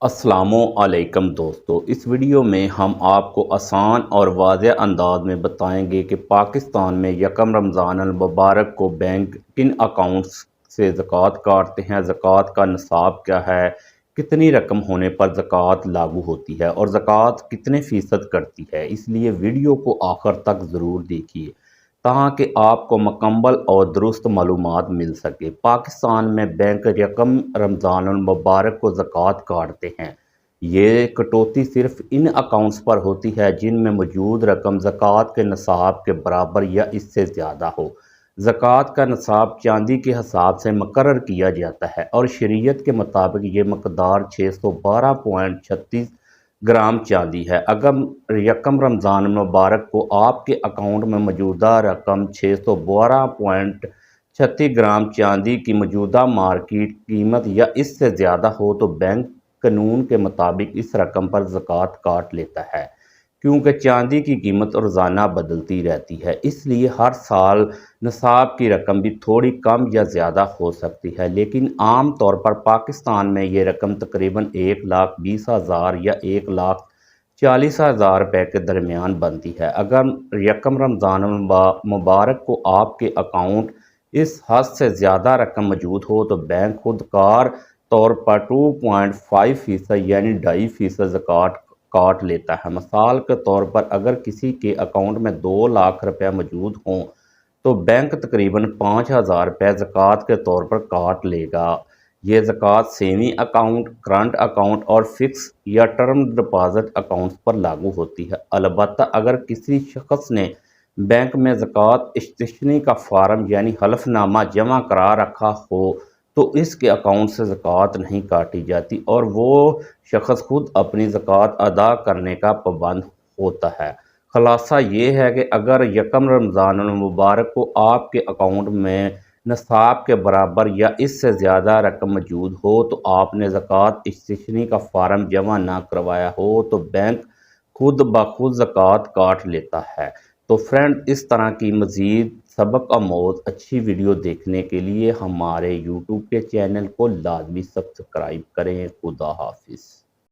السلام علیکم دوستو، اس ویڈیو میں ہم آپ کو آسان اور واضح انداز میں بتائیں گے کہ پاکستان میں یکم رمضان المبارک کو بینک کن اکاؤنٹس سے زکوٰۃ کاٹتے ہیں، زکوٰۃ کا نصاب کیا ہے، کتنی رقم ہونے پر زکوٰۃ لاگو ہوتی ہے اور زکوٰۃ کتنے فیصد کرتی ہے۔ اس لیے ویڈیو کو آخر تک ضرور دیکھیے تاکہ آپ کو مکمل اور درست معلومات مل سکے۔ پاکستان میں بینک یکم رمضان المبارک کو زکوٰۃ کاٹتے ہیں۔ یہ کٹوتی صرف ان اکاؤنٹس پر ہوتی ہے جن میں موجود رقم زکوٰۃ کے نصاب کے برابر یا اس سے زیادہ ہو۔ زکوٰۃ کا نصاب چاندی کے حساب سے مقرر کیا جاتا ہے اور شریعت کے مطابق یہ مقدار 612.36 گرام چاندی ہے۔ اگر یکم رمضان المبارک کو آپ کے اکاؤنٹ میں موجودہ رقم 612.36 گرام چاندی کی موجودہ مارکیٹ قیمت یا اس سے زیادہ ہو تو بینک قانون کے مطابق اس رقم پر زکوٰۃ کاٹ لیتا ہے، کیونکہ چاندی کی قیمت روزانہ بدلتی رہتی ہے، اس لیے ہر سال نصاب کی رقم بھی تھوڑی کم یا زیادہ ہو سکتی ہے، لیکن عام طور پر پاکستان میں یہ رقم تقریباً 1,20,000 یا 1,40,000 روپے کے درمیان بنتی ہے۔ اگر یکم رمضان المبارک کو آپ کے اکاؤنٹ اس حد سے زیادہ رقم موجود ہو تو بینک خود کار طور پر 2.5% یعنی 2.5% زکوٰۃ کاٹ لیتا ہے۔ مثال کے طور پر اگر کسی کے اکاؤنٹ میں 2 لاکھ روپے موجود ہوں تو بینک تقریباً 5,000 روپے زکوٰۃ کے طور پر کاٹ لے گا۔ یہ زکوٰۃ سیونگ اکاؤنٹ، کرنٹ اکاؤنٹ اور فکس یا ٹرم ڈپازٹ اکاؤنٹس پر لاگو ہوتی ہے۔ البتہ اگر کسی شخص نے بینک میں زکوٰۃ استثنی کا فارم یعنی حلف نامہ جمع کرا رکھا ہو تو اس کے اکاؤنٹ سے زکوٰۃ نہیں کاٹی جاتی اور وہ شخص خود اپنی زکوٰۃ ادا کرنے کا پابند ہوتا ہے۔ خلاصہ یہ ہے کہ اگر یکم رمضان المبارک کو آپ کے اکاؤنٹ میں نصاب کے برابر یا اس سے زیادہ رقم موجود ہو تو آپ نے زکوٰۃ استثنی کا فارم جمع نہ کروایا ہو تو بینک خود بخود زکوٰۃ کاٹ لیتا ہے۔ تو فرینڈ، اس طرح کی مزید سبق آموز اچھی ویڈیو دیکھنے کے لیے ہمارے یوٹیوب کے چینل کو لازمی سبسکرائب کریں۔ خدا حافظ۔